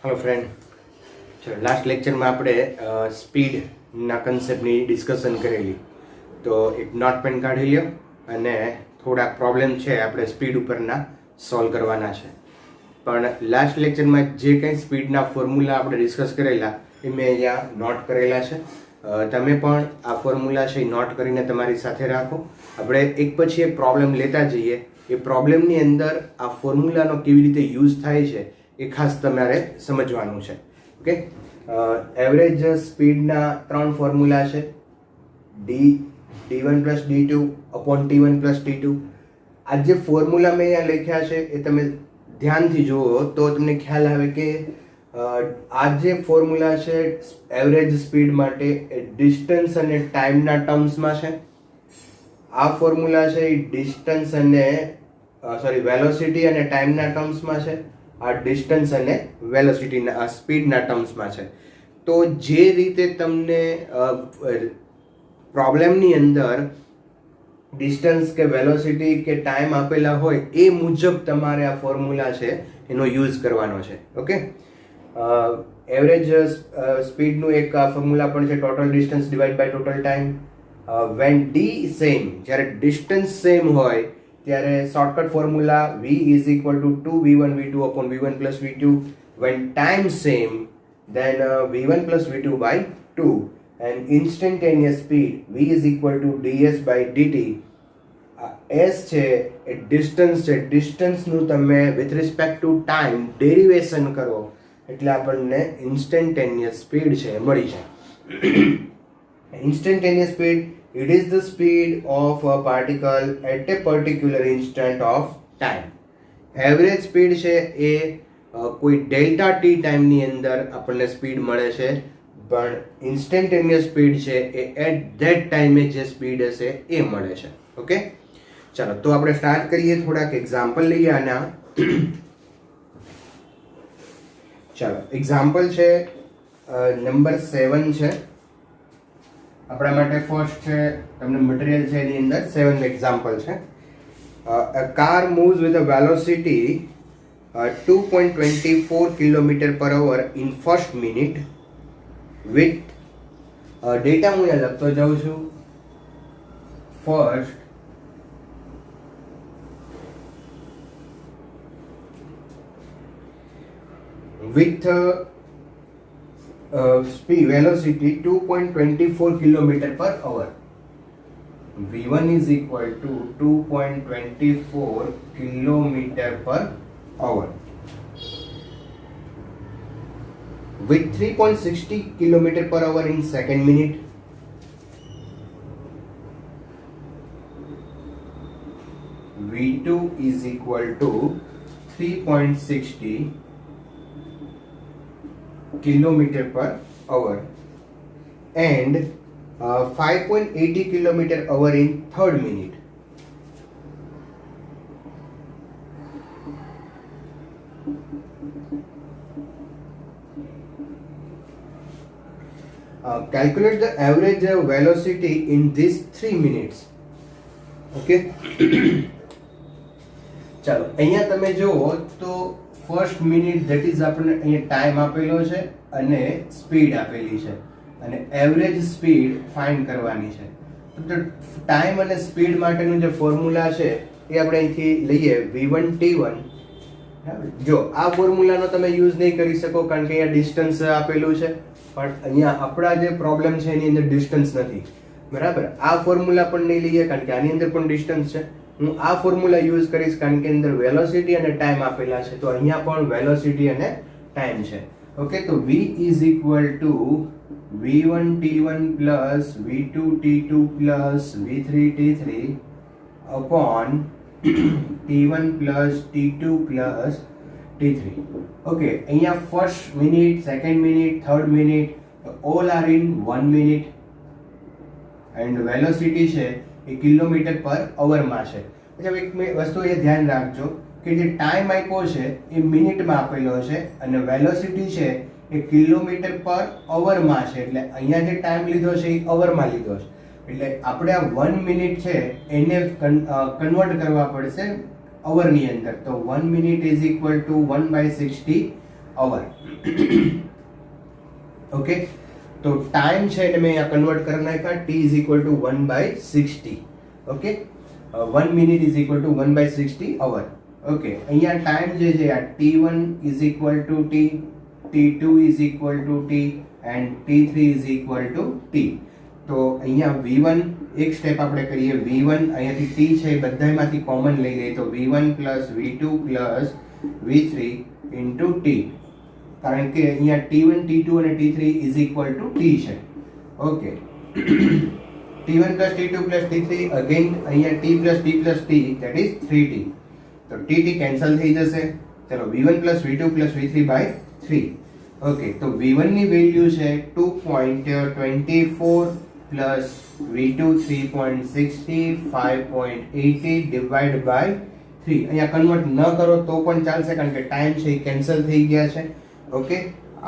Hello friend, चलो last lecture में આપણે સ્પીડના કન્સેપ્ટની ડિસ્કશન કરેલી. તો એક નોટ પેન કાઢી લ્યો અને થોડાક પ્રોબ્લેમ છે આપણે સ્પીડ ઉપરના સોલ્વ કરવાના છે. પણ લાસ્ટ લેક્ચરમાં જે કંઈ સ્પીડના ફોર્મ્યુલા આપણે ડિસ્કસ કરેલા એ મેં અહીંયા નોટ કરેલા છે. તમે પણ આ ફોર્મ્યુલા છે એ નોટ કરીને તમારી સાથે રાખો. આપણે એક પછી એક પ્રોબ્લેમ લેતા જઈએ. એ પ્રોબ્લેમની અંદર આ ફોર્મ્યુલાનો કેવી રીતે યુઝ થાય છે એ ખાસ તમારે સમજવાનું છે. ઓકે, એવરેજ સ્પીડના ત્રણ ફોર્મ્યુલા છે: d1 plus d2 upon t1 plus t2. આ જે ફોર્મ્યુલા મેં અહીંયા લખ્યા છે એ તમે ધ્યાનથી જુઓ તો તમને ખ્યાલ આવે કે આ જે ફોર્મ્યુલા છે એવરેજ સ્પીડ માટે એ ડિસ્ટન્સ અને ટાઈમના ટર્મ્સમાં છે. આ ફોર્મ્યુલા છે એ ડિસ્ટન્સ અને વેલોસિટી અને ટાઈમના ટર્મ્સમાં છે. આ ડિસ્ટન્સ અને વેલોસિટીના સ્પીડના ટર્મ્સમાં છે. તો જે રીતે તમને પ્રોબ્લેમની અંદર ડિસ્ટન્સ કે વેલોસિટી કે ટાઈમ આપેલા હોય એ મુજબ તમારે આ ફોર્મ્યુલા છે એનો યુઝ કરવાનો છે. ઓકે, એવરેજ સ્પીડનું એક ફોર્મ્યુલા પણ છે: total distance divide by total time. When D same, જ્યારે ડિસ્ટન્સ સેમ હોય ત્યારે shortcut formula v is equal to 2v1 v2 upon v1 plus v2. When time same, then v1 plus v2 by 2. And instantaneous speed v is equal to ds by dt. s છે એ distance છે. ડિસ્ટન્સનું તમે with respect to time derivation કરો એટલે આપણને instantaneous speed છે મળી જાય. Instantaneous speed, it is the speed of a particle at a particular instant of time. Average speed છે એ કોઈ ડેલ્ટા ટી ટાઈમની અંદર આપણને સ્પીડ મળે છે, પણ ઇન્સ્ટન્ટેનિયસ સ્પીડ છે એ એટ ધેટ ટાઈમે જે સ્પીડ હશે એ મળે છે. ઓકે, ચાલો તો આપણે સ્ટાર્ટ કરીએ. થોડાક એક્ઝામ્પલ લઈએ આના. ચાલો, એક્ઝામ્પલ છે નંબર 7 છે આપણા માટે. ફર્સ્ટ છે તમને મટીરિયલ છે એની અંદર 7th એક્ઝામ્પલ છે. A car moves with a velocity 2.24 kilometre per hour in first minute with data હું અહીંયા લખતો જાઉં છું. First with speed velocity 2.24 kilometer per hour. v1 is equal to 2.24 kilometer per hour with 3.60 kilometer per hour in second minute. v2 is equal to 3.60 kilometer per hour and 5.80 kilometer hour in third minute. Calculate the average velocity in these 3 minutes. Okay. ચાલો અહીંયા તમે જુઓ તો first minute that is આપણને અહીંયા time આપેલો છે અને સ્પીડ આપેલી છે અને એવરેજ સ્પીડ ફાઇન્ડ કરવાની છે. તો ટાઈમ અને સ્પીડ માટેનું જે ફોર્મ્યુલા છે એ આપણે અહીંથી લઈએ v1 t1. જો આ ફોર્મ્યુલાનો તમે યુઝ નહીં કરી શકો કારણ કે અહીંયા ડિસ્ટન્સ આપેલું છે, પણ અહીંયા આપણા જે પ્રોબ્લેમ છે એની અંદર ડિસ્ટન્સ નથી. બરાબર, આ ફોર્મ્યુલા પણ નહીં લઈએ કારણ કે આની અંદર પણ ડિસ્ટન્સ છે. હું આ ફોર્મ્યુલા યુઝ કરીશ કારણ કે અંદર વેલોસિટી અને ટાઈમ આપેલા છે, તો અહીંયા પણ વેલોસિટી અને ટાઈમ છે. ઓકે, તો v is equal to v1 t1 plus v2 t2 plus v3 t3 upon t1 plus t2 plus t3. Okay, અહીંયા first minute, second minute, third minute all are in 1 minute and velocity છે એ kilometre પર અવરમાં છે. પછી એક વસ્તુ એ ધ્યાન રાખજો કે જે ટાઈમ આપ્યો છે એ મિનિટમાં આપેલો છે અને વેલોસિટી છે એ કિલોમીટર પર અવરમાં છે. એટલે અહીંયા જે ટાઈમ લીધો છે એ અવરમાં લીધો છે. એટલે આપણે આ 1 મિનિટ છે એને કન્વર્ટ કરવા પડશે અવરની અંદર. તો 1 minute is equal to 1/60 hour. Okay, તો ટાઈમ છે એને મેં અહીંયા કન્વર્ટ કરી નાખ્યા. t is equal to 1/60. Okay, 1 minute is equal to 1/60 hour. Okay, અહીંયા ટાઈમ જે છે આ t1 is equal to t, t2 is equal to t and t3 is equal to t. તો અહીંયા v1 એક સ્ટેપ આપણે કરીએ. v1 અહીંયાથી t છે એ બધામાંથી કોમન લઈ લઈએ તો v1 v2 v3 into t, કારણ કે અહીંયા t1 t2 અને t3 is equal to t છે. Okay, t1 t2 t3 again અહીંયા t t that is 3t. તો tt કેન્સલ થઈ જશે. ચલો v1 v2 v3 by 3. Okay, તો v1 ની વેલ્યુ છે 2.24 પ્લસ v2 3.60 5.80 ડિવાઇડ બાય 3. અહીંયા કન્વર્ટ ન કરો તો પણ ચાલશે કારણ કે ટાઈમ છે એ કેન્સલ થઈ ગયા છે. ઓકે,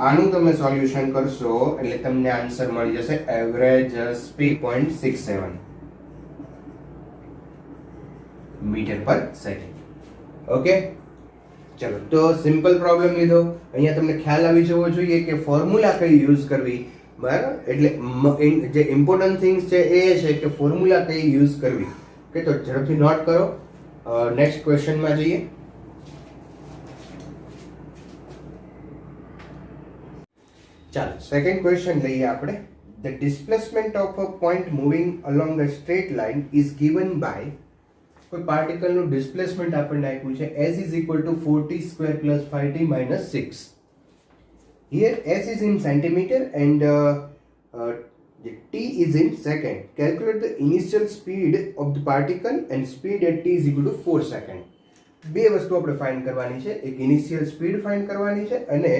આનું તમે સોલ્યુશન કરશો એટલે તમને આન્સર મળી જશે average speed 0.67 metre per second. Okay, ચલો તો સિમ્પલ પ્રોબ્લેમ લીધો. અહીંયા તમને ખ્યાલ આવી જવો જોઈએ કે ફોર્મ્યુલા કઈ યુઝ કરવી. બરાબર, એટલે જે ઇમ્પોર્ટન્ટ થિંગ્સ છે એ છે કે ફોર્મ્યુલા કઈ યુઝ કરવી. ઓકે, તો ઝડપથી નોટ કરો. નેક્સ્ટ ક્વેશ્ચનમાં જઈએ. ચાલો સેકન્ડ ક્વેશ્ચન લઈએ આપણે. The displacement of a point moving along a straight line is given by, કોઈ પાર્ટિકલનું ડિસ્પ્લેસમેન્ટ આપણને આપ્યું છે s is equal to 4t square plus 5t minus 6. Here s is in centimeter and t is in second. Calculate the initial speed of the particle and speed at t is equal to 4 second. બે વસ્તુ આપણે find કરવાની છે. એક initial speed find કરવાની છે અને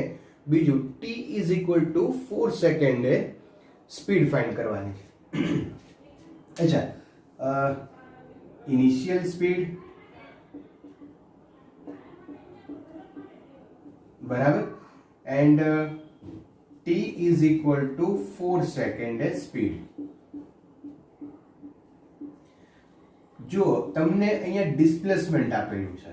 બીજું t is equal to 4 સેકન્ડે સ્પીડ ફાઇન્ડ કરવાની છે. અચ્છા, ઇનિશિયલ સ્પીડ બરાબર and t is equal to 4 સેકન્ડે સ્પીડ. જો તમને અહીંયા ડિસ્પ્લેસમેન્ટ આપેલું છે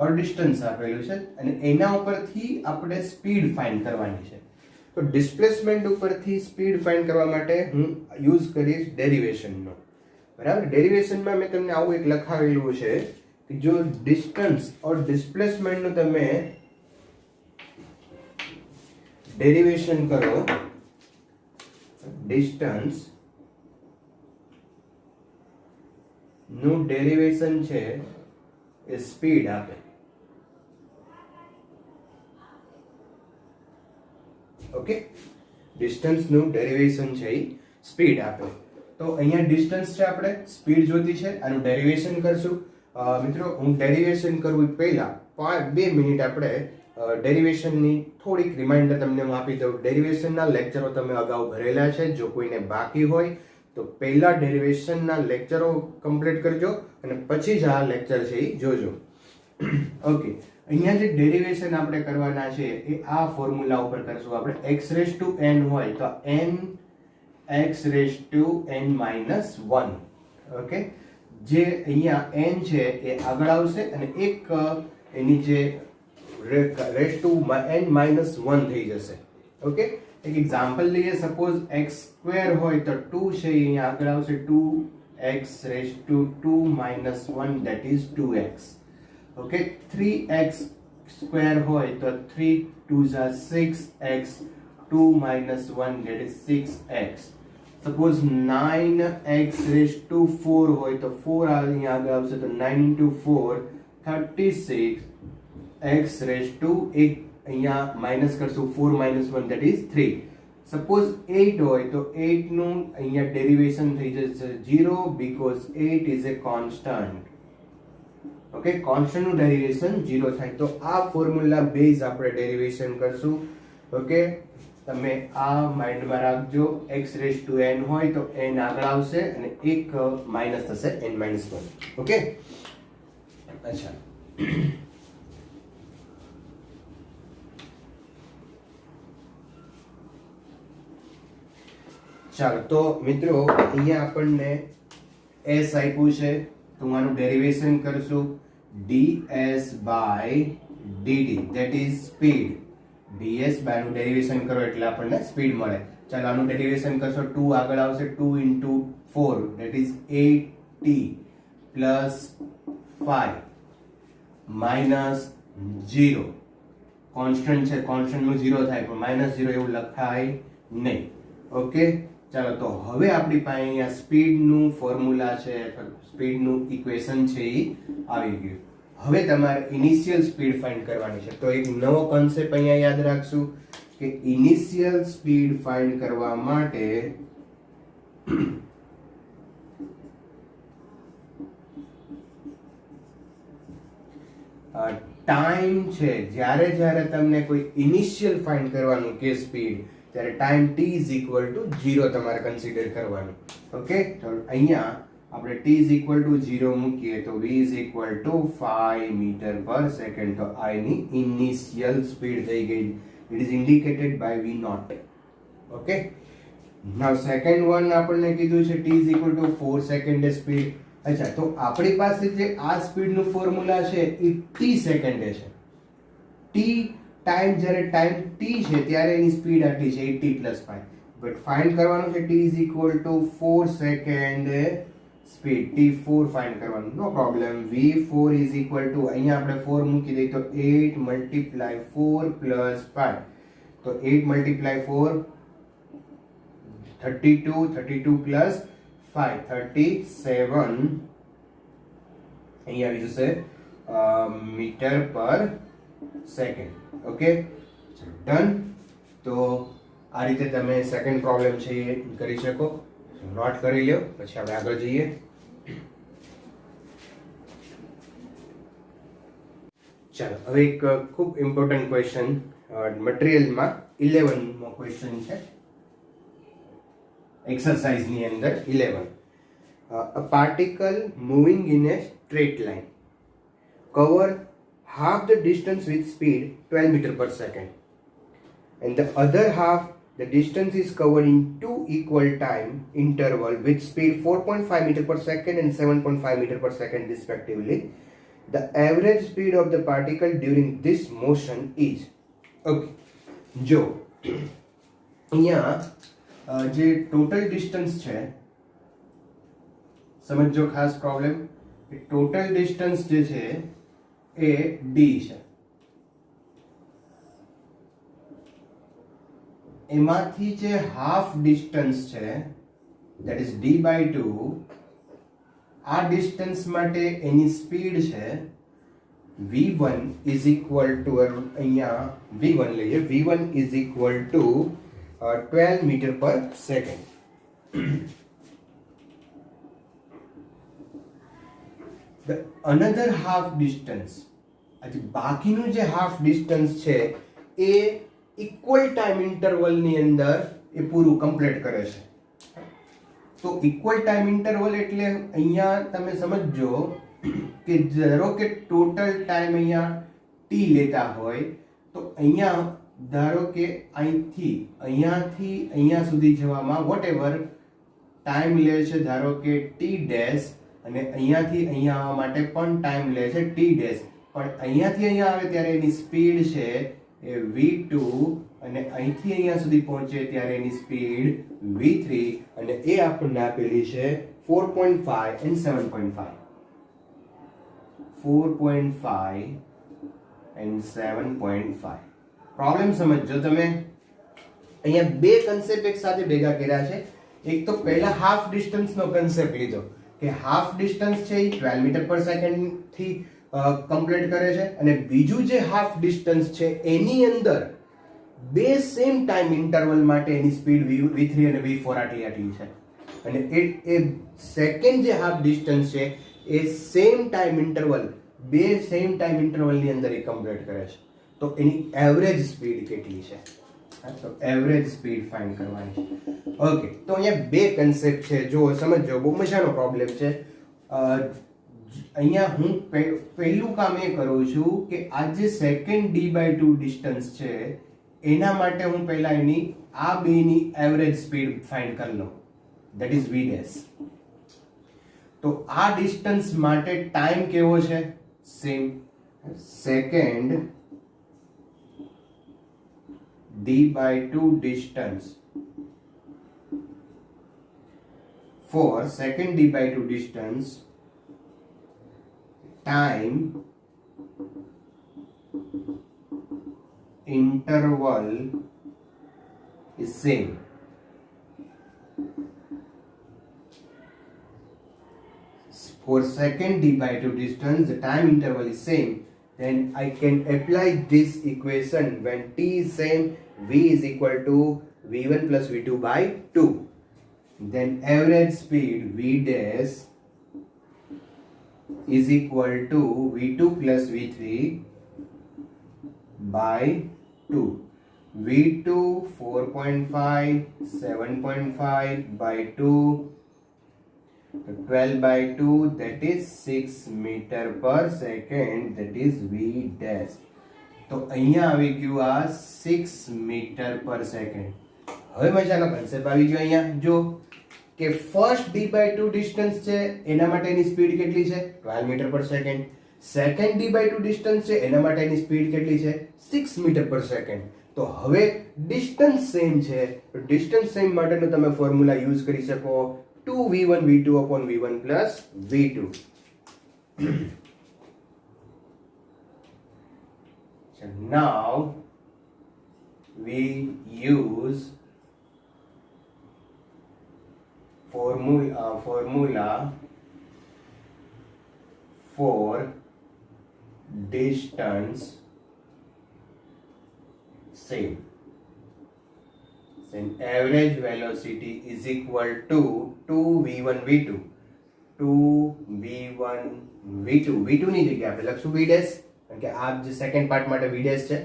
ઓર ડિસ્ટન્સ આપેલું છે અને એના ઉપરથી આપણે સ્પીડ ફાઇન્ડ કરવાની છે. તો ડિસ્પ્લેસમેન્ટ ઉપરથી સ્પીડ ફાઇન્ડ કરવા માટે હું યુઝ કરીશ ડેરિવેશનનો. બરાબર, ડેરિવેશનમાં મેં તમને આવું એક લખાવેલું છે કે જો ડિસ્ટન્સ ઓર ડિસ્પ્લેસમેન્ટનું તમે ડેરિવેશન કરો, ડિસ્ટન્સ નું ડેરિવેશન છે એ સ્પીડ આપે. ઓકે, ડિસ્ટન્સ નું ડેરિવેશન છે એ સ્પીડ આપે. તો અહીંયા ડિસ્ટન્સ છે, આપણે સ્પીડ જોતી છે, આનું ડેરિવેશન કરશું. મિત્રો હું ડેરિવેશન કરું પહેલા 2 મિનિટ આપણે ડેરિવેશનની થોડીક રિમાઇન્ડર તમને હું આપી દઉં. ડેરિવેશનના લેક્ચરો તમે અગાઉ ભરેલા છે. જો કોઈને બાકી હોય તો પહેલા ડેરિવેશનના લેક્ચરો કમ્પ્લીટ કરજો અને પછી જ આ લેક્ચર છે એ જોજો. ઓકે, અહીંયા જે ડેરિવેશન આપણે કરવાના છે એ આ ફોર્મ્યુલા ઉપર કરશું આપણે. x⁻n હોય તો n x⁻n - 1. ઓકે, જે અહીંયા n છે એ આગળ આવશે અને એક એની જે n - 1 થઈ જશે. ઓકે, એક એક્ઝામ્પલ લઈએ. સપોઝ x² હોય તો 2 છે અહીંયા આગળ આવશે 2x⁻2 - 1 that is 2x. Okay, 3x² હોય તો 3 2s are 6x 2 - 1 that is 6x. Suppose 9x⁴ હોય તો 4 અહીંયા આગળ આવશે તો 9 × 4 36 x⁻, અહીંયા માઇનસ કરશું 4 - 1 that is 3. સપોઝ 8 હોય તો 8 નું અહીંયા ડેરિવેશન થઈ જશે 0 because 8 is a constant. Okay, constant નું ડેરિવેશન 0 થાય. તો આ ફોર્મ્યુલા બેઝ આપણે ડેરિવેશન કરશું. ઓકે, તમે આ માઇન્ડમાં રાખજો. x⁻n હોય તો n આગળ આવશે અને એક માઇનસ થશે n - 1. ઓકે, અચ્છા, ચાલો તો મિત્રો અહીંયા આપણને s આપ્યું છે તો હું આનું ડેરિવેશન કરશું. ds by dt that is speed. ds by નું ડેરિવેશન કરો એટલે આપણને સ્પીડ મળે. ચાલો આનું ડેરિવેશન કરશો 2 આગળ આવશે 2 into 4 that is 8t plus 5 minus 0. Constant છે, કોન્સ્ટન્ટ નું 0 થાય પણ -0 એવું લખાય નહીં. ઓકે, ચાલો તો હવે આપણી પાસે અહીંયા સ્પીડ નું ફોર્મ્યુલા છે, સ્પીડ નું ઇક્વેશન છે એ આવી ગયું. હવે તમારે ઇનિશિયલ સ્પીડ ફાઇન્ડ કરવાની છે. તો એક નવો કોન્સેપ્ટ અહીંયા યાદ રાખશું કે ઇનિશિયલ સ્પીડ ફાઇન્ડ કરવા માટે ટાઈમ છે, જ્યારે જ્યારે તમને કોઈ ઇનિશિયલ ફાઇન્ડ કરવાનું કે સ્પીડ, ત્યારે time t is equal to 0 તમારે કન્સિડર કરવાનું. ઓકે, તો અહીંયા આપણે t is equal to 0 મૂકીએ તો v is equal to 5 metre per second. તો આ એની ઇનિશિયલ સ્પીડ થઈ ગઈ. It is indicated by v naught. Okay, now second one આપણને કીધું છે t is equal to 4 second speed. અચ્છા, તો આપણી પાસે જે આ સ્પીડ નું ફોર્મ્યુલા છે એ t સેકન્ડે છે. t ટાઈમ, જ્યારે ટાઈમ t છે ત્યારે એની સ્પીડ આટલી છે 80 + 5. બટ ફાઇન્ડ કરવાનું છે t is equal to 4 second speed. t4 find કરવાનું, નો problem. v4 is equal to, અહીંયા આપણે 4 મૂકી દઈએ તો 8 × 4 + 5. તો 8 × 4 32, 32 + 5 37 અહીંયા આવી જશે metre per second. Okay, done. તો આ રીતે તમે સેકન્ડ પ્રોબ્લેમ છે એ કરી શકો. નોટ કરી લો, પછી આપણે આગળ જઈએ. ચાલો, હવે એક ખૂબ ઇમ્પોર્ટન્ટ ક્વેશ્ચન મટીરિયલમાં 11 મો ક્વેશ્ચન છે exercise ની અંદર 11. A particle moving in a straight line cover half the distance with speed 12 meter per second, and the other half the distance is covered in two equal time interval with speed 4.5 meter per second and 7.5 meter per second respectively. The average speed of the particle during this motion is. Okay, જો અહીંયા જે total distance છે, સમજો ખાસ problem, કે total distance જે છે એ d છે. એમાંથી જે હાફ ડિસ્ટન્સ છે that is d/2, આ ડિસ્ટન્સ માટે એની સ્પીડ છે v1 is equal to, અહીંયા v1 લઈએ, v1 is equal to 12 meter per second. The another half distance, બાકીનું જે હાફ ડિસ્ટન્સ છે એ ઇક્વલ ટાઈમ ઇન્ટરવલ ની અંદર એ પૂરું કમ્પ્લીટ કરે છે. તો ઇક્વલ ટાઈમ ઇન્ટરવલ એટલે અહીંયા તમે સમજો કે ધારો કે ટોટલ ટાઈમ અહીંયા t લેતા હોય તો અહીંયા ધારો કે અહીંથી અહીંયા સુધી જવામાં વોટએવર ટાઈમ લે છે, ધારો કે t ડેશ, અને અહીંયાથી અહીંયા આવવા માટે પણ ટાઈમ લે છે t ડેશ. પણ અહીંયાથી અહીંયા આવે ત્યારે એની સ્પીડ છે એ v2, અને અહીંથી અહીંયા સુધી પહોંચે ત્યારે એની સ્પીડ v3, અને એ આપણને આપેલી છે 4.5 and 7.5. 4.5 and 7.5. પ્રોબ્લેમ સમજો તમે. અહીંયા બે કન્સેપ્ટ એક સાથે ભેગા કર્યા છે. એક તો પહેલા હાફ ડિસ્ટન્સ નો કન્સેપ્ટ લીધો કે હાફ ડિસ્ટન્સ છે એ 12 મીટર પર સેકન્ડ થી કમ્પ્લીટ કરે છે, અને બીજું જે હાફ ડિસ્ટન્સ છે એની અંદર બે સેમ ટાઈમ ઇન્ટરવલ માટે એની સ્પીડ v3 અને v4 આટલી છે, અને એ સેકન્ડ જે હાફ ડિસ્ટન્સ છે એ સેમ ટાઈમ ઇન્ટરવલ, બે સેમ ટાઈમ ઇન્ટરવલ ની અંદર એ કમ્પ્લીટ કરે છે. તો એની એવરેજ સ્પીડ કેટલી છે? તો એવરેજ સ્પીડ ફાઇન્ડ કરવાની છે. ઓકે, તો અહીંયા બે કન્સેપ્ટ છે, જો સમજો, બહુ મજાનો પ્રોબ્લેમ છે. અહીંયા હું પહેલું કામ એ કરું છું કે આ જે સેકન્ડ d/2 ડિસ્ટન્સ છે એના માટે હું પહેલા એની આ બેની એવરેજ સ્પીડ ફાઇન્ડ કરી લઉં, ધેટ ઇઝ v ડેશ. તો આ ડિસ્ટન્સ માટે ટાઈમ કેવો છે? same. Second d by 2 distance. For second d by 2 distance, time interval is same. For second d by 2 distance, the time interval is same. Then I can apply this equation when t is same, v is equal to v1 plus v2 by 2. Then average speed v dash is equal to v2 plus v3 by 2. v2 4.5, 7.5 by 2, 12 by 2, that is 6 meter per second, that is v dash. તો અહીંયા આવી ગયું આ 6 metre per second. હવે મજાનો concept આવી ગયો અહીંયા જો કે ફર્સ્ટ d by 2 ડિસ્ટન્સ છે એના માટેની સ્પીડ કેટલી છે 12 metre per second. Second d by 2 distance છે એના માટેની સ્પીડ કેટલી છે 6 મીટર પર સેકન્ડ. તો હવે ડિસ્ટન્સ સેમ છે તો ડિસ્ટન્સ સેમ માટેનો તમે ફોર્મ્યુલા યુઝ કરી શકો 2v1 v2 upon v1 plus v2. So now we use formula for distance same. Then average velocity is equal to 2v1 v2. 2v1 v2 v2 ની જગ્યાએ આપણે લખશું v dash કારણ કે આ જે સેકન્ડ પાર્ટ માટે v dash છે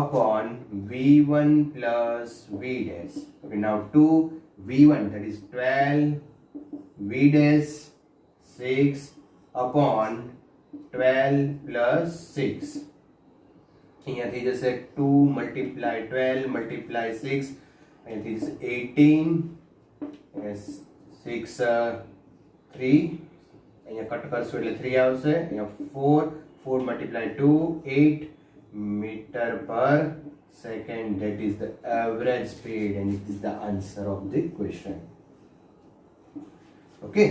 upon v1 plus v dash. Okay, now 2v1 that is 12 v dash 6 upon 12 plus 6. અહીંયાથી જશે 2 multiply 12 multiply 6, અહીંયાથી 18, 6 3, અહીંયા કટ કરશું એટલે 3 આવશે, અહીંયા 4 multiply 2 8 meter per second, that is the average speed and it is the answer of the question. Okay,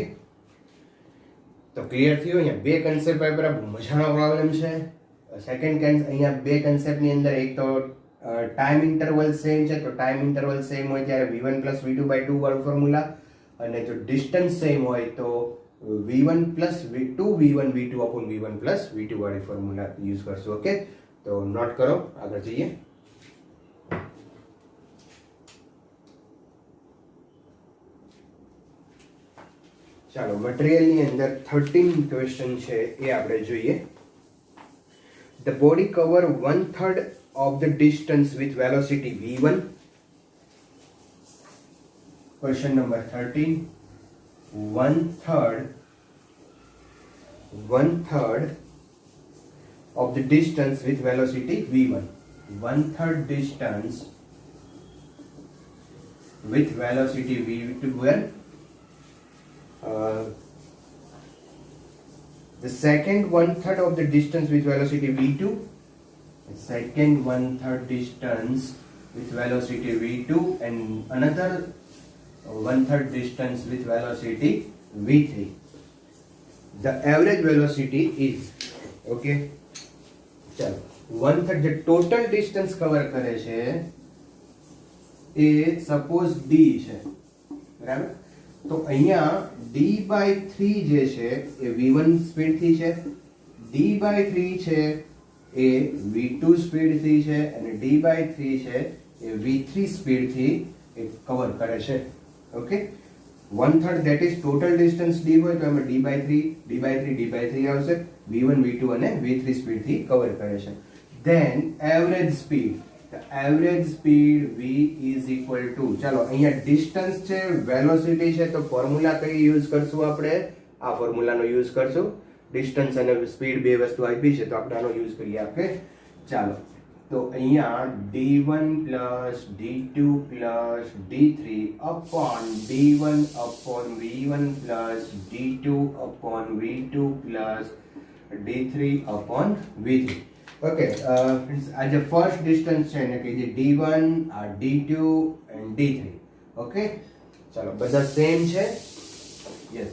તો clear થયો. અહીંયા બે કન્સેપ્ટ પેપર બહુ મજાનો પ્રોબ્લેમ છે. સેકન્ડ અહીંયા બે કન્સેપ્ટની અંદર એક તો ટાઈમ ઇન્ટરવલ સેમ છે તો ટાઈમ ઇન્ટરવલ સેમ હોય ત્યારે v1 plus v2 by 2 વાળું ફોર્મ્યુલા, અને જો ડિસ્ટન્સ સેમ હોય તો v1 plus v2 v1 v2 upon v1 plus v2 વાળી ફોર્મ્યુલા યુઝ કરશું. ઓકે, તો નોટ કરો, આગળ જઈએ. ચાલો મટીરિયલની અંદર 13 ક્વેશ્ચન છે એ આપણે જોઈએ. The body cover 1/3 of the distance with velocity v1. Question number 13. 1/3 of the distance with velocity v1. 1/3 distance with velocity v1. The second 1/3 of the distance with velocity v2. The second 1/3 distance with velocity v2 and another 1/3 distance with velocity v3. The average velocity is, okay, चलो 1/3 જે total distance cover કરે છે એ suppose d છે, બરાબર. તો અહીંયા d/3 જે છે એ v1 સ્પીડ થી છે, d/3 છે એ v2 સ્પીડ થી છે અને d/3 છે એ v3 સ્પીડ થી એ કવર કરે છે. Okay, 1/3 that is total distance d હોય તો એમાં d/3 આવશે, v1 v2 અને v3 સ્પીડ થી કવર કરે છે. then average speed, the average speed v is equal to, ચાલો અહીંયા ડિસ્ટન્સ છે વેલોસિટી છે તો ફોર્મ્યુલા કઈ યુઝ કરશું આપણે, આ ફોર્મ્યુલાનો યુઝ કરશું. ડિસ્ટન્સ અને સ્પીડ બે વસ્તુ આપી છે તો આપણે આનો યુઝ કરીએ. ઓકે, ચાલો તો અહીંયા d1 plus d2 plus d3 upon d1 upon v1 plus d2 upon v2 plus d3/v3. Okay friends, આ જે ફર્સ્ટ ડિસ્ટન્સ છે એને કહીએ d1, આ d2 એન્ડ d3. ઓકે, ચાલો બધા સેમ છે. Yes,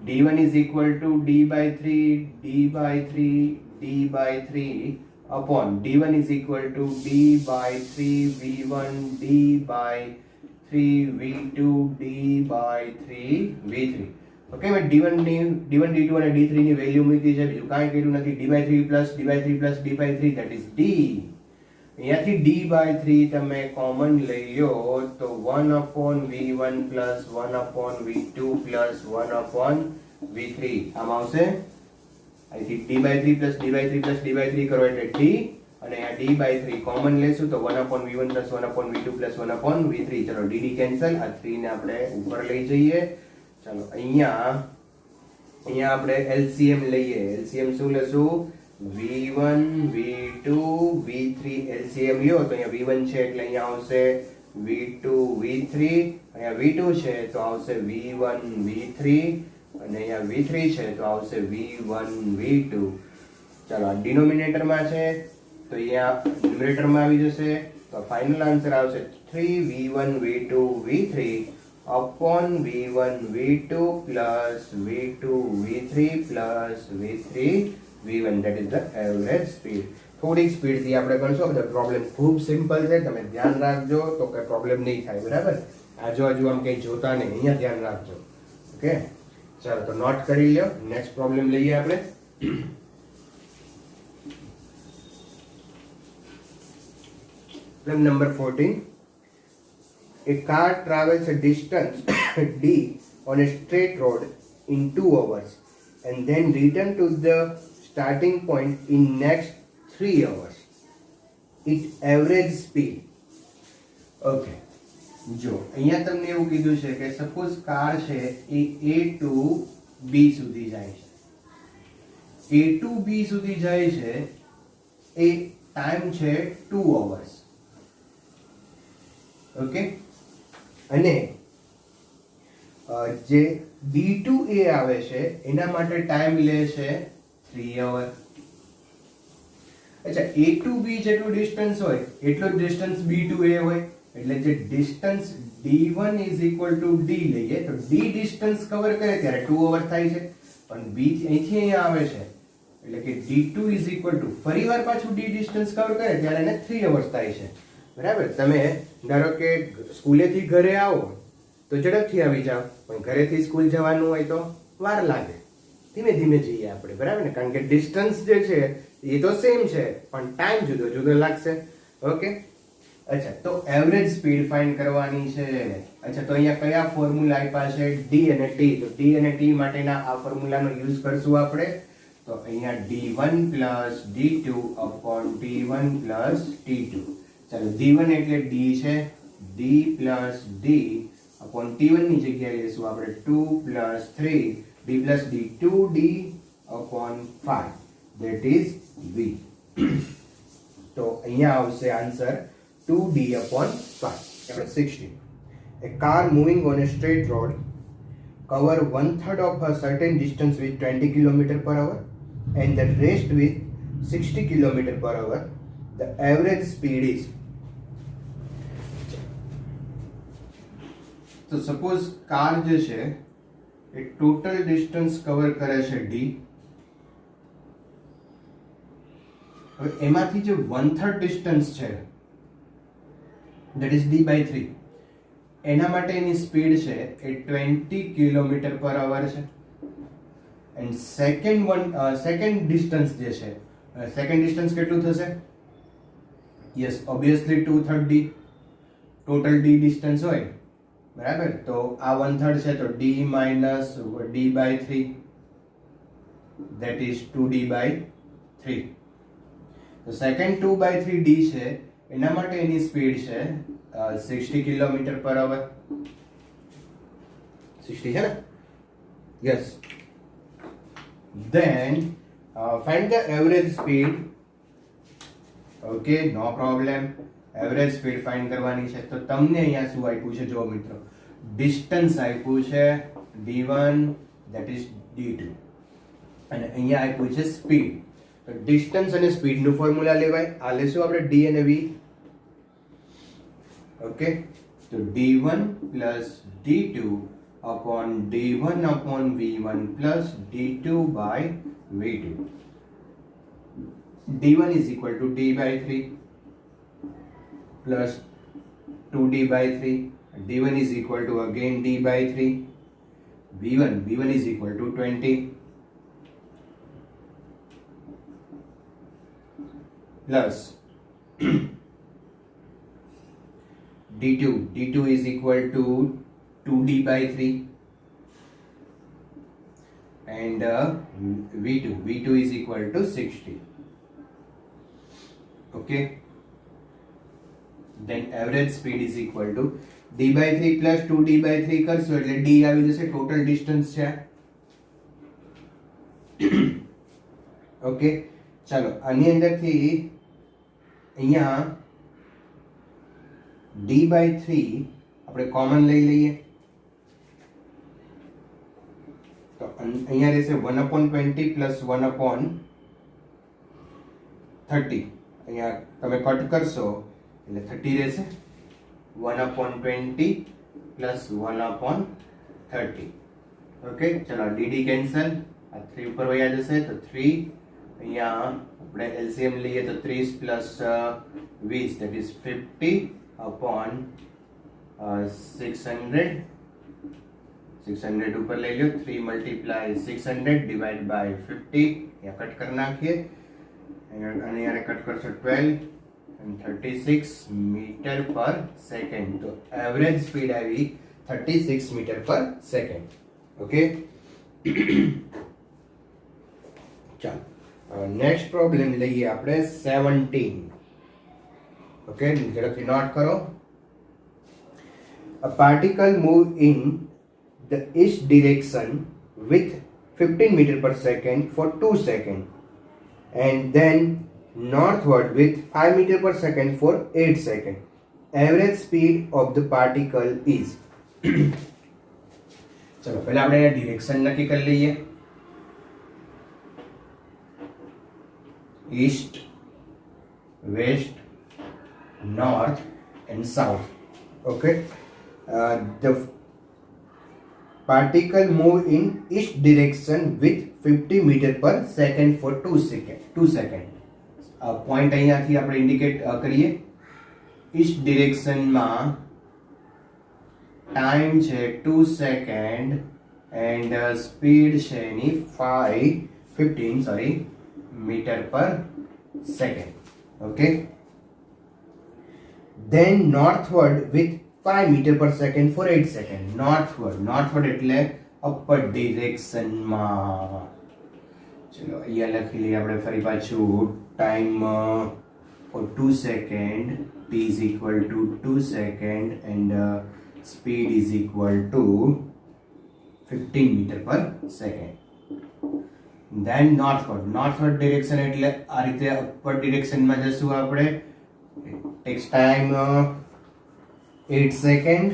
d1 is equal to d/3 upon d1 is equal to d/3 v1 d/3 v2 d/3 v3. Okay, મેં d1 d2 અને d3 ની વેલ્યુ મૂકી છે, બીજું કાંઈ કર્યું નથી. d/3 plus d/3 plus d/3 that is d. અહીંયાથી d/3 તમે કોમન લઈ લો તો 1/v1 plus 1/v2 plus 1/v3 આમ આવશે. અહીંથી d/3 plus d/3 plus d/3 કરો એટલે d, અને આ d/3 કોમન લેશું તો 1/v1 plus 1/v2 plus 1/v3. ચલો dd કેન્સલ, આ 3 ને આપણે ઉપર લઈ જઈએ. ચાલો અહીંયા આપણે LCM લઈએ. LCM શું લેશું? v1 v2 v3 LCM લ્યો તો અહીંયા v1 છે એટલે અહીંયા આવશે v2 v3, અહીંયા v2 છે તો આવશે v1 v3, અને અહીંયા v3 છે તો આવશે v1 v2. ચાલો આ ડિનોમિનેટર માં છે તો અહીંયા ન્યુમરેટર માં આવી જશે, તો ફાઇનલ આન્સર આવશે 3v1 v2 v3 upon v1 v2 plus v2 v3 plus v3 v1. that is the average speed. થોડીક સ્પીડ થી આપણે ગણશો. બધા પ્રોબ્લેમ ખૂબ સિમ્પલ છે, તમે ધ્યાન રાખજો તો કઈ પ્રોબ્લેમ નહીં થાય. બરાબર, આજુબાજુ આમ કઈ જોતા નહીં, અહીંયા ધ્યાન રાખજો. ઓકે, ચાલો તો નોટ કરી લ્યો. નેક્સ્ટ પ્રોબ્લેમ લઈએ આપણે. Problem number 14. A car travels a distance d on a straight road in 2 hours and then return to the starting point in next 3 hours. Its average speed. Okay. જો અહીંયા તમને એવું કીધું છે કે સપોઝ કાર છે એ A to B સુધી જાય છે. A to B સુધી જાય છે, એ ટાઈમ છે 2 hours. ઓકે, અને જે B to A આવે છે એના માટે ટાઈમ લે છે 3 hour. અચ્છા, A to B જેટલું ડિસ્ટન્સ હોય એટલો જ ડિસ્ટન્સ B to A હોય, એટલે જે distance D1 is equal to D લઈએ તો D ડિસ્ટન્સ કવર કરે ત્યારે 2 hour થાય છે, પણ B અહીંથી અહીંયા આવે છે એટલે કે D2 is equal to ફરીવાર પાછું D ડિસ્ટન્સ કવર કરે ત્યારે એને 3 hours થાય છે. બરાબર, તમે ધારો કે સ્કૂલેથી ઘરે આવો તો ઝડપથી આવી જાઓ, પણ ઘરેથી સ્કૂલ જવાનું હોય તો વાર લાગે. ધીમે ધીમે જઈએ આપણે. બરાબર ને, કારણ કે ડિસ્ટન્સ જે છે એ તો સેમ છે પણ ટાઈમ જુદો જુદો લાગશે. ઓકે, અચ્છા, તો એવરેજ સ્પીડ ફાઇન્ડ કરવાની છે. અચ્છા, તો અહીંયા કયા ફોર્મ્યુલા આપ્યા છે? D અને T. તો D અને T માટેના આ ફોર્મ્યુલાનો યુઝ કરશું આપણે. તો અહીંયા D1 plus D2 upon T1 plus T2. ચાલો, D1 એટલે D છે, D plus D upon T1 ની જગ્યાએ લેશું આપણે 2 plus 3 D plus D 2D upon 5 that is V. તો અહીંયા આવશે answer 2D upon 5. 16. A car moving on a straight road cover 1/3 of a certain distance with 20 km per hour and the rest with 60 km per hour. The average speed is. તો suppose car જે છે એ total distance cover કરે છે D. હવે એમાંથી જે 1/3 distance છે that is D/3, એના માટે એની સ્પીડ છે એ 20 km per hour છે. એન્ડ સેકન્ડ ડિસ્ટન્સ જે છે, સેકન્ડ ડિસ્ટન્સ કેટલું થશે? Yes, obviously 2/3 D. Total D distance હોય, બરાબર, તો આ 1/3 છે તો D minus D/3 that is 2D/3. તો સેકન્ડ 2/3 D છે એના માટે એની સ્પીડ છે 60 km per hour. 60 છે ને? Yes. Then find the average speed. Okay, no problem. Average speed find કરવાની છે. તો તમને અહીંયા શું આપ્યું છે? જો મિત્રો, ડિસ્ટન્સ આપ્યું છે D1 that is D2. અને અહીંયા આપ્યું છે સ્પીડ. તો ડિસ્ટન્સ અને સ્પીડ નું ફોર્મ્યુલા લેવાય. આ લેશું આપણે d અને v. ઓકે, તો d1 plus d2 upon d1 upon v1 plus d2 by v2. d1 is equal to d by 3 plus 2d by 3. d1 is equal to again d by 3. v1 is equal to 20 plus d2 is equal to 2d by 3 and v2 is equal to 60. Okay, then average speed is equal to d by 3 plus 2d by 3 કરશો એટલે d આવી જશે, total distance છે. Okay, ચાલો આની અંદરથી અહીંયા d by 3 આપણે કોમન લઈ લઈએ. તો અહીંયા રહેશે 1/20 plus 1/30. અહીંયા તમે કટ કરશો એટલે 30 રહેશે. 1/20 plus 1/30. ઓકે, ચલો dd કેન્સલ, આ 3 ઉપર વયા જશે તો 3. અહીંયા આપણે LCM લઈએ તો 30 plus 20 that is 50 upon 600. 600 ઉપર લઈ લો. 3 multiply 600 divide by 50. અહીંયા કટ કરી નાખીએ અને યારે કટ કરશો 12 and 36 મીટર પર સેકન્ડ. તો એવરેજ સ્પીડ આવી 36 મીટર પર સેકન્ડ. ઓકે, ચાલો નેક્સ્ટ પ્રોબ્લેમ લઈએ આપણે 17. ઓકે, ઝડપથી નોટ કરો. A particle move in the east direction with 15 meter per second for 2 seconds and then northward with 5 meter per second for 8 seconds. Average speed of the particle is. चलो पहले આપણે direction નક્કી કરી લઈએ. East, west, north and south. Okay, the particle move in east direction with 50 meter per second for 2 second. Point અહીંયાથી આપણે indicate કરીએ. East ડિરેક્શનમાં time છે 2 સેકન્ડ એન્ડ સ્પીડ છે એની 15 metre per second. Okay, then northward with 5 meter per second for 8 seconds. northward એટલે upward direction માં. ચલો અહીંયા લખી લઈએ આપણે ફરી પાછું. Time for 2 second, t is equal to 2 second and speed is equal to 15 meter per second. then northward direction એટલે આ રીતે upward direction માં જશું આપણે. takes time 8 second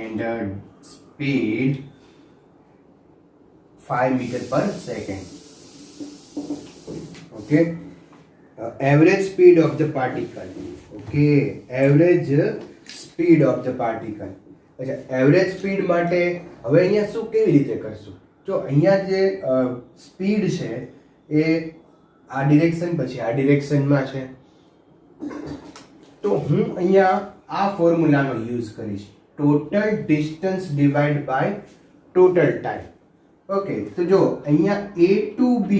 and speed 5 meter per second. Okay, average speed of the particle. Okay, average speed of the particle. અચ્છા, average speed માટે હવે અહીંયા શું કેવી રીતે કરશું? જો અહીંયા જે સ્પીડ છે એ આ ડિરેક્શન પછી આ ડિરેક્શનમાં છે, તો હું અહીંયા આ ફોર્મ્યુલાનો યુઝ કરીશ. Total distance divide by total time. Okay, તો જો અહીંયા A to B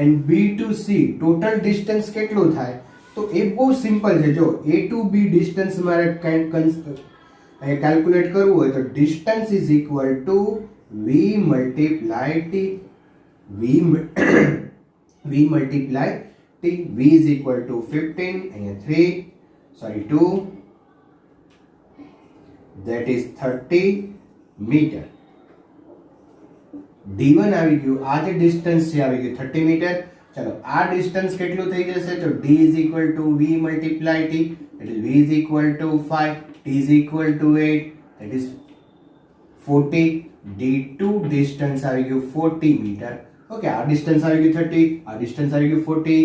and B to C total distance કેટલું થાય? તો એ બહુ સિમ્પલ છે. જો A to B ડિસ્ટન્સ મારે કેલ્ક્યુલેટ કરવું હોય તો distance is equal two V multiply T. V multiply T. V is equal to 15 and 2, that is 30 meter. D1 આવી ગયું, આ જે ડિસ્ટન્સ છે આવી ગયું 30 મીટર. ચલો આ ડિસ્ટન્સ કેટલું થઈ જશે? તો D is equal to V multiply T, that is V is equal to 5, T is equal to 8, that is 40, d2 distance આવી ગયું 40 મીટર. ઓકે, આ ડિસ્ટન્સ આવી ગયું 30, આ ડિસ્ટન્સ આવી ગયું 40.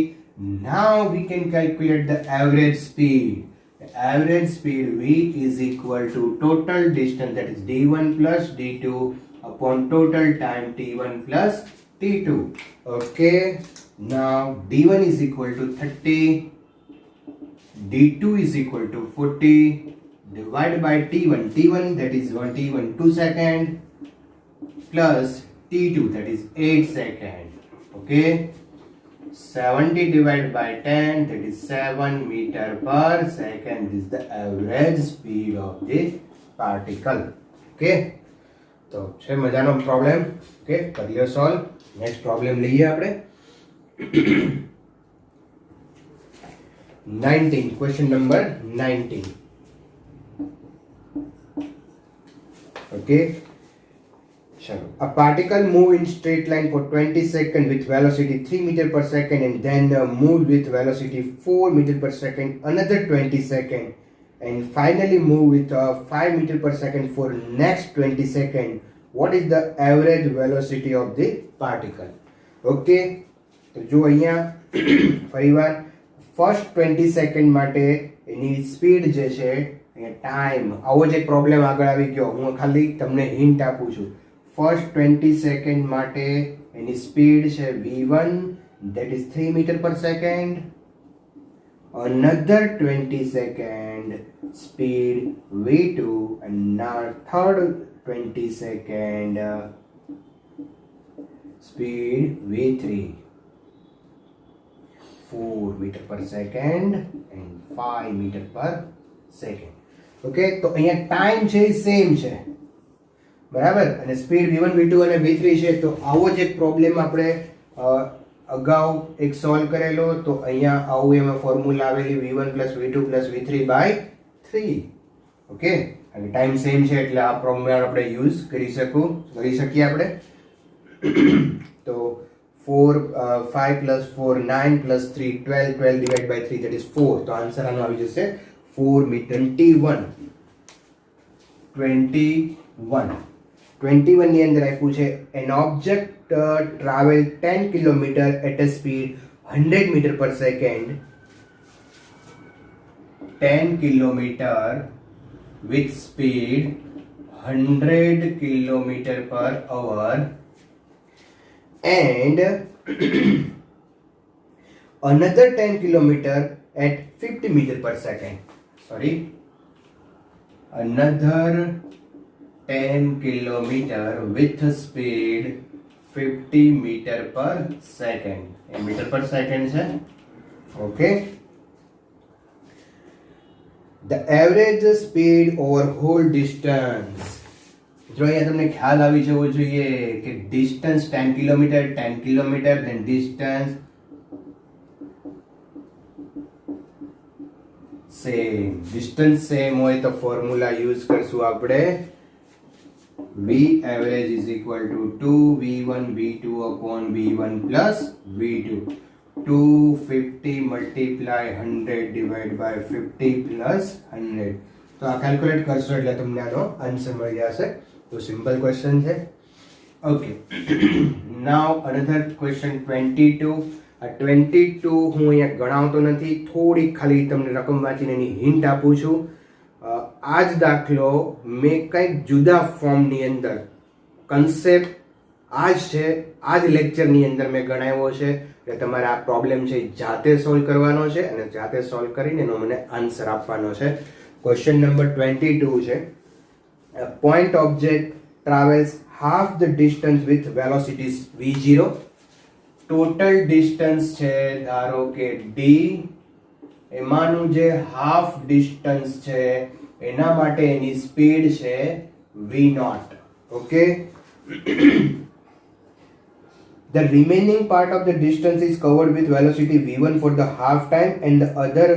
Now we can calculate the average speed. The average speed v is equal to total distance, that is d1 plus d2 upon total time t1 plus t2. Okay, now d1 is equal to 30, d2 is equal to 40, divided by t1, that is t1 2 second plus t2 that is 8 second. Okay, 70 divided by 10, that is 7 meter per second. This is the average speed of the particle. Okay, તો છે મજાનો problem. Okay, કરીએ solve. Next problem લઈએ આપણે. 19, question number 19. Okay, chalo. A particle move in straight line for 20 seconds with velocity 3 meter per second and then move with velocity 4 meter per second another 20 seconds and finally move with 5 meter per second for next 20 seconds. What is the average velocity of the particle? Okay, તો જો અહીંયા ફરીવાર first 20 second માટે એની speed જે છે અહીંયા time, આવો જ એક પ્રોબ્લેમ આગળ આવી ગયો. હું ખાલી તમને હિન્ટ આપું છું. ફર્સ્ટ 20 સેકન્ડ માટે એની સ્પીડ છે v1, that is 3 meter per second. Another 20 second speed v2 and now third 20 second speed v3, 4 meter per second and 5 meter per second. Okay, તો અહીંયા ટાઈમ છે એ સેમ છે, બરાબર, અને સ્પીડ v1 v2 અને v3 છે. તો આવો જ એક પ્રોબ્લેમ આપણે અગાઉ એક સોલ્વ કરેલો. તો અહીંયા આવું એમાં ફોર્મ્યુલા આવેલી v1 v2 v3 by 3. Okay, અને ટાઈમ સેમ છે એટલે આ ફોર્મ્યુલા આપણે યુઝ કરી શકીએ આપણે. તો 5 plus 4 9 plus 3 12, 12 divided by 3 that is 4. તો આન્સર આનો આવી જશે 4 meter. 21 ની અંદર આપ્યું છે an object travel 10 kilometer at a speed 100 meter per second, 10 kilometer with speed 100 kilometer per hour and another 10 kilometer at 50 meter per second. Sorry, another 10 kilometer with speed 50 meter per second. Meter per second છે. Okay, the average speed over whole distance. જો અહીંયા તમને ખ્યાલ આવી જવો જોઈએ કે distance 10 kilometre then distance same. Distance same હોય તો ફોર્મ્યુલા યુઝ કરશું આપણે v average is equal to 2v1 v2 upon v1 plus v2. 250 multiply 100 divided by 50 plus 100. તો આ કેલ્ક્યુલેટ કરશો એટલે તમને આનો આન્સર મળી જશે. તો સિમ્પલ ક્વેશ્ચન છે. ઓકે, નાઉ અનધર ક્વેશ્ચન 22. આ 22 હું અહીંયા ગણાવતો નથી, થોડી ખાલી તમને રકમ વાંચીને એની હિન્ટ આપું છું. આ જ દાખલો મેં કંઈક જુદા ફોર્મની અંદર, કન્સેપ્ટ આ જ છે, આ જ લેક્ચરની અંદર મેં ગણાવ્યો છે. એટલે તમારે આ પ્રોબ્લેમ છે જાતે સોલ્વ કરવાનો છે અને જાતે સોલ્વ કરીને એનો મને આન્સર આપવાનો છે. ક્વેશ્ચન નંબર 22 છે. A point object travels half the distance with velocity v0. Total distance છે ધારો કે d, એમાંનું જે હાફ ડિસ્ટન્સ છે એના માટે એની સ્પીડ છે v0. Okay, the remaining part of the distance is covered with velocity v1 for the half time and the other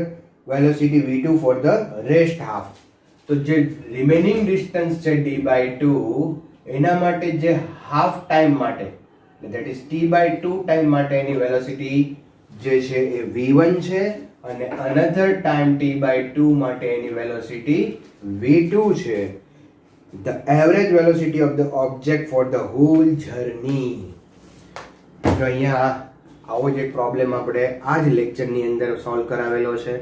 velocity v2 for the rest half. તો જે રિમેનિંગ ડિસ્ટન્સ છે d/2 એના માટે જે હાફ ટાઈમ માટે, that is t/2 time માટે એની velocity જે છે એ v1 છે અને અનધર ટાઈમ t/2 માટે એની વેલોસિટી v2 છે. The average velocity of the object for the whole journey. તો અહીંયા આવો જ એક પ્રોબ્લેમ આપણે આ જ લેક્ચરની અંદર સોલ્વ કરાવેલો છે.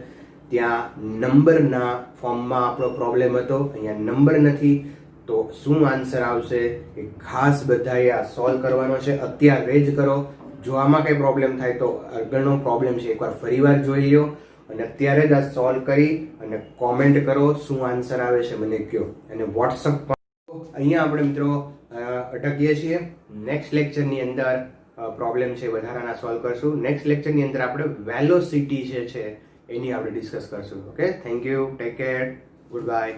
ત્યાં નંબરના ફોર્મમાં આપણો પ્રોબ્લેમ હતો, અહીંયા નંબર નથી. તો શું આન્સર આવશે એ ખાસ બધાએ આ સોલ્વ કરવાનો છે, અત્યારે જ કરો. જો આમાં કંઈ પ્રોબ્લેમ થાય તો આગળનો પ્રોબ્લેમ છે એકવાર ફરીવાર જોઈ લો અને અત્યારે જ આ સોલ્વ કરી અને કોમેન્ટ કરો શું આન્સર આવે છે મને કહો. અને વોટ્સઅપ પર અહીંયા આપણે મિત્રો અટકીએ છીએ. નેક્સ્ટ લેક્ચરની અંદર પ્રોબ્લેમ છે વધારાના સોલ્વ કરશું. નેક્સ્ટ લેક્ચરની અંદર આપણે વેલોસિટી જે છે એની આપણે ડિસ્કસ કરશું. Okay, thank you, take care, good bye.